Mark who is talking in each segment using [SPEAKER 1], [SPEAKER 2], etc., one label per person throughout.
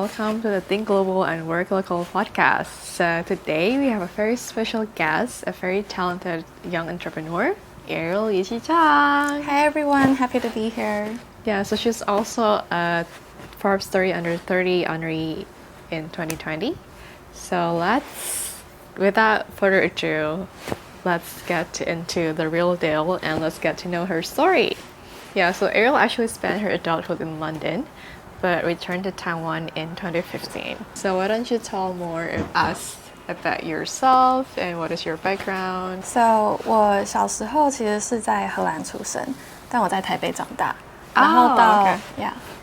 [SPEAKER 1] welcome to the Think Global and Work Local podcast. So today we have a very special guest, a very talented young entrepreneur, Ariel Yichi-Chang.
[SPEAKER 2] Hi everyone, happy to be here.
[SPEAKER 1] Yeah, so she's also a Forbes 30 Under 30 honoree in 2020. So without further ado, let's get into the real deal and let's get to know her story. Yeah, so Ariel actually spent her adulthood in London, but returned to Taiwan in 2015. So why don't you tell more of us about yourself and what is your background?
[SPEAKER 2] So 我小时候其实是在荷兰出生，但我在台北长大。然后到
[SPEAKER 1] okay.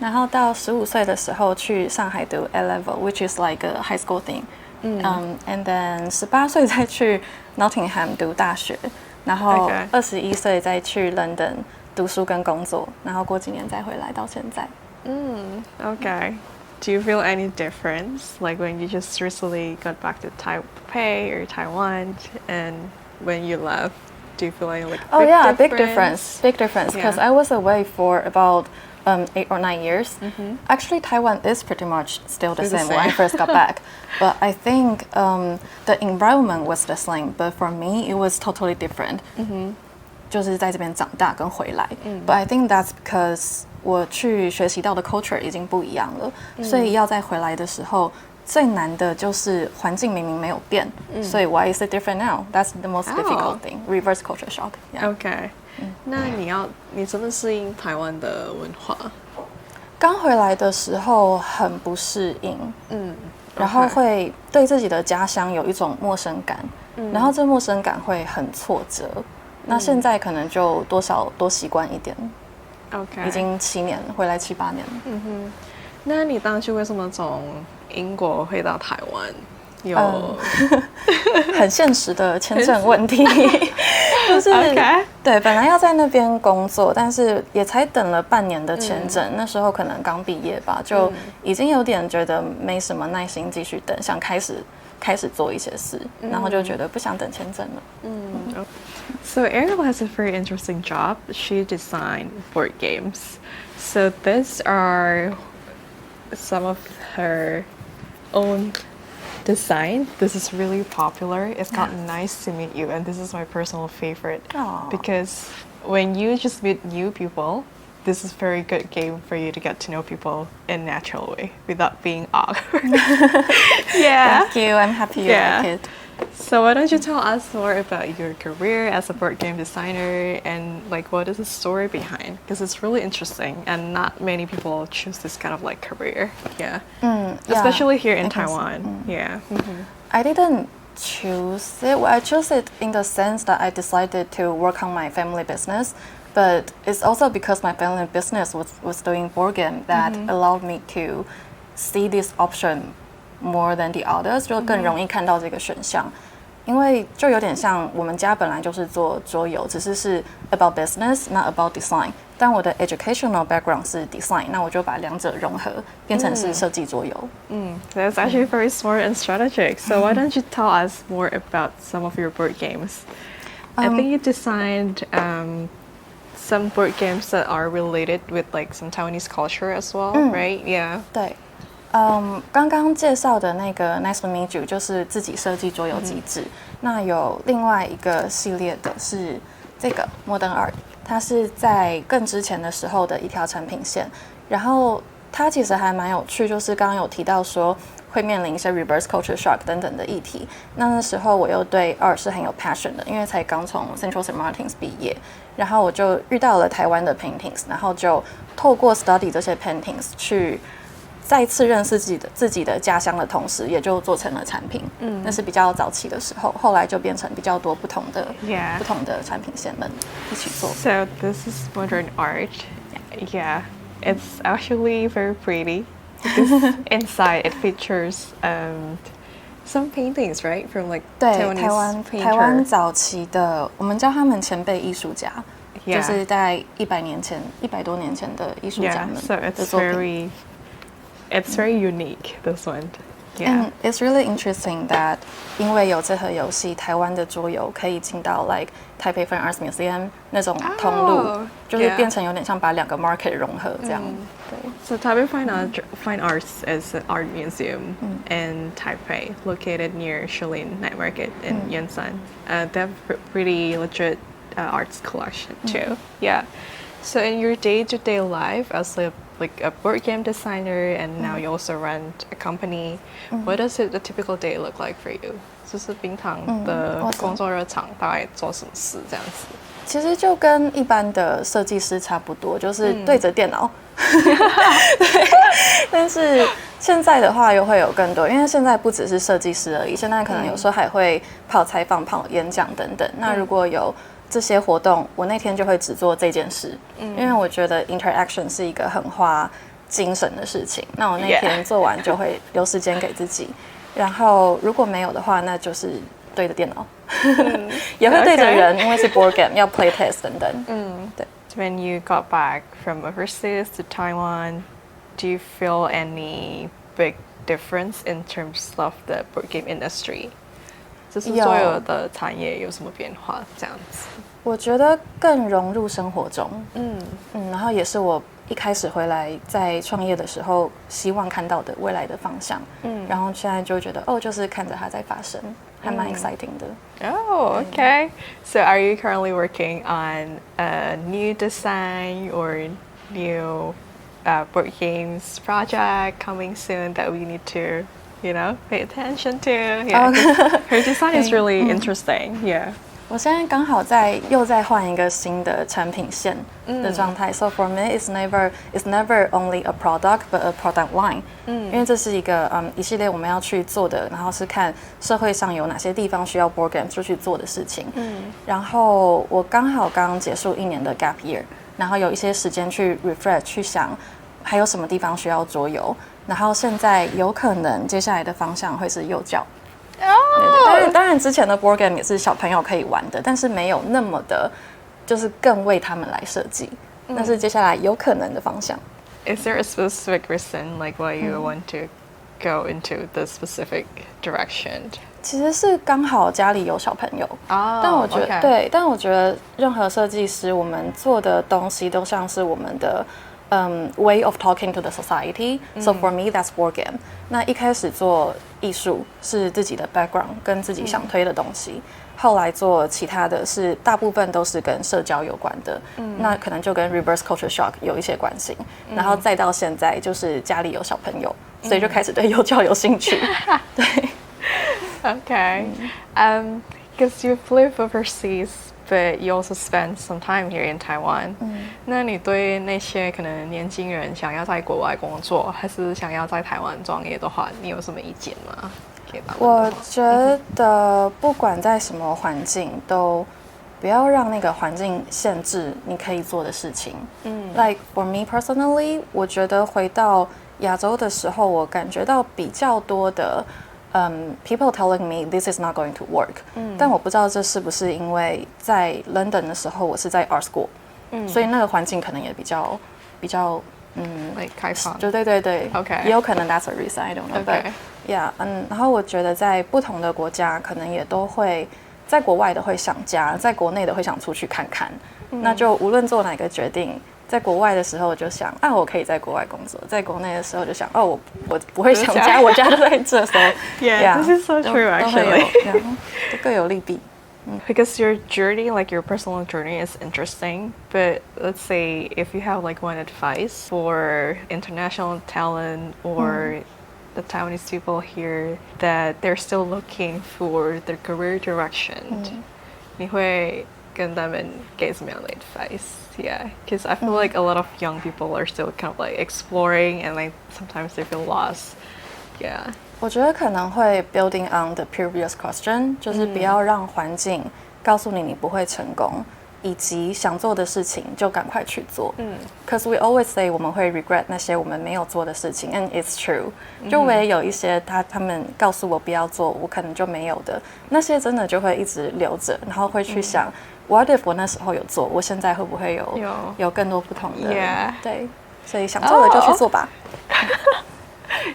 [SPEAKER 2] 然后到15岁的时候去上海读 A Level，which is like a high school thing。and then 18岁再去 Nottingham 读大学，然后21岁再去 London 读书跟工作，然后过几年再回来到现在。
[SPEAKER 1] Okay. Do you feel any difference, like when you just recently got back to Taipei or Taiwan, and when you left, do you feel any
[SPEAKER 2] big difference, because I was away for about 8 or 9 years. Actually, Taiwan is pretty much still the same when I first got back, but I think the environment was the same, but for me it was totally different. 就是在这边长大跟回来，but I think that's because 我去学习到的 culture 已经不一样了，所以要再回来的时候，最难的就是环境明明没有变，所以 why is it different now? That's the most difficult thing. Reverse culture shock.
[SPEAKER 1] Okay. 那你怎么适应台湾的文化？
[SPEAKER 2] 刚回来的时候很不适应，然后会对自己的家乡有一种陌生感，然后这陌生感会很挫折。那现在可能就多少多习惯一点。
[SPEAKER 1] Okay.
[SPEAKER 2] 已经7年，回来7、8年。
[SPEAKER 1] 那你当初为什么从英国回到台湾？有
[SPEAKER 2] 很现实的签证问题，就是对，本来要在那边工作，但是也才等了半年的签证，那时候可能刚毕业吧，就已经有点觉得没什么耐心继续等，想开始做一些事，然后就觉得不想等签证了。
[SPEAKER 1] So Ariel has a very interesting job. She designed board games. So these are some of her own design. This is really popular. It's called Nice to Meet You, and this is my personal favorite. Because when you just meet new people, this is a very good game for you to get to know people in a natural way without being awkward.
[SPEAKER 2] Thank you. I'm happy you like it.
[SPEAKER 1] So why don't you tell us more about your career as a board game designer and what is the story behind? Because it's really interesting and not many people choose this kind of career. Especially here in Taiwan.
[SPEAKER 2] I didn't choose it. Well, I chose it in the sense that I decided to work on my family business. But it's also because my family business was doing board game that allowed me to see this option more than the others， 就更容易看到这个选项。因为就有点像我们家本来就是做桌游，只是 about business not about design。但我的 educational background 是 design， 那我就把两者融合，变成是设计桌游。
[SPEAKER 1] That's actually very smart and strategic. So why don't you tell us more about some of your board games? I think you designed some board games that are related with some Taiwanese culture as well, right? Yeah.
[SPEAKER 2] 对。刚刚介绍的那个 Nice to Meet You 就是自己设计桌游机制。那有另外一个系列的是这个 Modern Art， 它是在更之前的时候的一条产品线。然后它其实还蛮有趣，就是刚刚有提到说会面临一些 reverse culture shock 等等的议题。那时候我又对 art 是很有 passion 的，因为才刚从 Central Saint Martins 毕业，然后我就遇到了台湾的 paintings， 然后就透过 study 这些 paintings 去再次认识自己的家乡的同时，也就做成了产品。那是比较早期的时候，后来就变成比较多不同的产品线们一起做。
[SPEAKER 1] So this is modern art. Yeah, it's actually very pretty. Because inside it features some paintings, right, from Taiwanese painter.
[SPEAKER 2] 台湾早期的，我们叫他们前辈艺术家，就是在100年前、100多年前的艺术家们的作品。
[SPEAKER 1] It's very unique, this one. Yeah.
[SPEAKER 2] And it's really interesting that 因为有这盒游戏，台湾的桌游可以进到 like Taipei Fine Arts Museum 那种通路，就是变成有点像把两个 market 融合这样。对。
[SPEAKER 1] So Taipei Fine Arts is an art museum in Taipei, located near Shilin Night Market in Yunsan. They have pretty legit arts collection too. Yeah. So in your day-to-day life as a board game designer, and now you also run a company, what does a typical day look like for you? 就是平常的工作日常大概做什么事这样子？
[SPEAKER 2] 其实就跟一般的设计师差不多，就是对着电脑。对，但是现在的话又会有更多，因为现在不只是设计师而已，现在可能有时候还会跑采访、跑演讲等等。那如果有这些活动，我那天就会只做这件事，因为我觉得 interaction 是一个很花精神的事情。那我那天做完就会留时间给自己，然后如果没有的话，那就是对着电脑，也会对着人，因为是 board game 要 play test 等等。对。
[SPEAKER 1] When you got back from overseas to Taiwan, do you feel any big difference in terms of the board game industry? 就是所有的产业有什么变化？这样子，
[SPEAKER 2] 我觉得更融入生活中。然后也是我一开始回来在创业的时候希望看到的未来的方向。然后现在就觉得就是看着它在发生，还蛮 exciting 的。
[SPEAKER 1] Oh, okay. So are you currently working on a new design or new board games project coming soon that we need to, pay attention to? Yeah, her design is really interesting. Yeah.
[SPEAKER 2] 我现在刚好又在换一个新的产品线的状态。So for me, it's never only a product, but a product line. 因为这是一个一系列我们要去做的，然后是看社会上有哪些地方需要 board game 就去做的事情。然后我刚结束1年的 gap year， 然后有一些时间去 refresh 去想还有什么地方需要桌游。然后现在有可能接下来的方向会是幼教。当然之前的 board game 也是小朋友可以玩的，但是没有那么的，就是更为他们来设计。那是接下来有可能的方向。
[SPEAKER 1] Is there a specific reason like why you want to go into the specific direction?
[SPEAKER 2] 其实是刚好家里有小朋友，但我觉得对，但我觉得任何设计师，我们做的东西都像是我们的way of talking to the society. So for me, that's board game. 那一开始做艺术是自己的 background 跟自己想推的东西，后来做其他的是大部分都是跟社交有关的，那可能就跟 reverse culture shock 有一些关系，然后再到现在就是家里有小朋友，所以就开始对幼教有兴趣。对。
[SPEAKER 1] Okay. Because you've lived overseas, but you also spent some time here in Taiwan. 那你对那些可能年轻人想要在国外工作，还是想要在台湾创业的话，你有什么意见吗？
[SPEAKER 2] 我觉得不管在什么环境，都不要让那个环境限制你可以做的事情。Like for me personally, 我觉得回到亚洲的时候，我感觉到比较多的people telling me this is not going to work. 但我不知道这是不是因为在 London 的时候我是在 art school，所以那个环境可能也比较
[SPEAKER 1] like 开放。
[SPEAKER 2] 对，Okay. 也有可能 that's a reason, I don't know.
[SPEAKER 1] Okay.
[SPEAKER 2] But yeah, 然后我觉得在不同的国家，可能也都会在国外的会想家，在国内的会想出去看看。那就无论做哪个决定，在国外的时候我就想我可以在国外工作，在国内的时候就想我不会想家，我家都在这。So
[SPEAKER 1] yeah, this is so true actually.
[SPEAKER 2] 都各有利弊。
[SPEAKER 1] Because your journey, like your personal journey, is interesting. But let's say if you have like one advice for international talent or the Taiwanese people here that they're still looking for their career direction, 你会跟他们给什么样的 advice? Yeah, because I feel like a lot of young people are still kind of like exploring and like sometimes they feel lost. Yeah.
[SPEAKER 2] 我觉得可能会 building on the previous question， 就是不要让环境告诉你不会成功，以及想做的事情就赶快去做。Because we always say 我们会 regret 那些我们没有做的事情 ，and it's true。就我也有一些他们告诉我不要做，我可能就没有的，那些真的就会一直留着，然后会去想，what if 我那时候有做，我现在会不会有更多不同的？对，所以想做的就去做吧。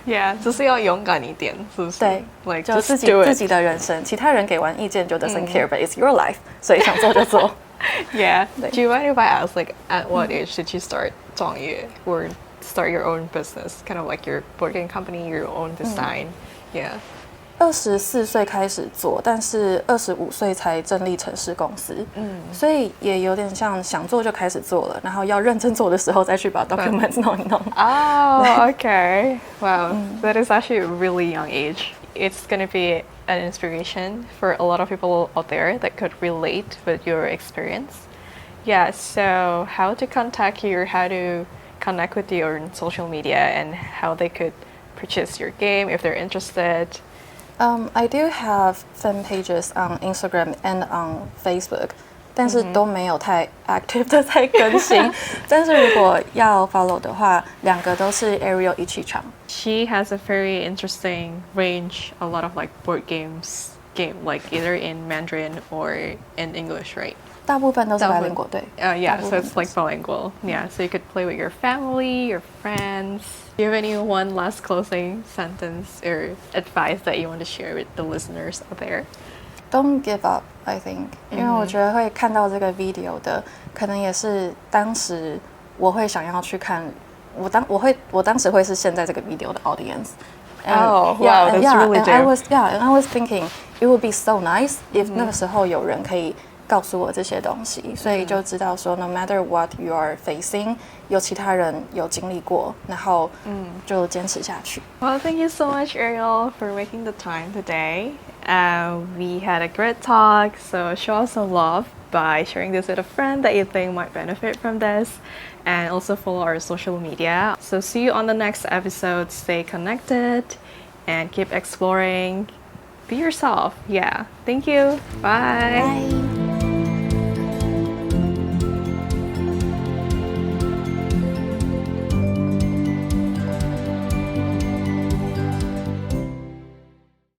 [SPEAKER 1] Yeah，就是要勇敢一点，是不是？
[SPEAKER 2] 对
[SPEAKER 1] ，like
[SPEAKER 2] 就
[SPEAKER 1] just
[SPEAKER 2] 自己
[SPEAKER 1] do
[SPEAKER 2] 自
[SPEAKER 1] it。
[SPEAKER 2] 己的人生，其他人给完意见就 doesn't care，but it's your life，所以想做就做。
[SPEAKER 1] Yeah.
[SPEAKER 2] 对
[SPEAKER 1] Do you mind if I ask, like, at what age did you start 创业 or start your own business, kind of like your board game company, your own design? Yeah.
[SPEAKER 2] 24岁开始做，但是25岁才成立城市公司，所以也有点像想做就开始做了，然后要认真做的时候再去把 documents 弄一弄。
[SPEAKER 1] Oh, okay. Wow. That is actually a really young age. It's going to be an inspiration for a lot of people out there that could relate with your experience. Yeah, so how to contact you or how to connect with you on social media and how they could purchase your game if they're interested.
[SPEAKER 2] I do have fan pages on Instagram and on Facebook，但是都没有太 active 的在更新。但是如果要 follow 的话，两个都是 Ariel 一起场。
[SPEAKER 1] She has a very interesting range, a lot of like board game like either in Mandarin or in English, right?
[SPEAKER 2] 大部分都是白灵果，对。
[SPEAKER 1] Yeah, so it's like bilingual. Yeah, so you could play with your family, your friends. Do you have any one last closing sentence or advice that you want to share with the listeners out there?
[SPEAKER 2] Don't give up, I think，因为我觉得会看到这个 video 的，可能也是当时我会想要去看，我当时会是现在这个 video 的 audience。Oh,
[SPEAKER 1] wow, that's really
[SPEAKER 2] and I was thinking it would be so nice if 那个时候有人可以告诉我这些东西，所以就知道说 no matter what you are facing， 有其他人有经历过，然后就坚持下去。
[SPEAKER 1] Well, thank you so much, Ariel, for making the time today. We had a great talk, so show us some love by sharing this with a friend that you think might benefit from this, and also follow our social media. So see you on the next episode. Stay connected and keep exploring. Be yourself. Yeah. Thank you. Bye.
[SPEAKER 2] Bye.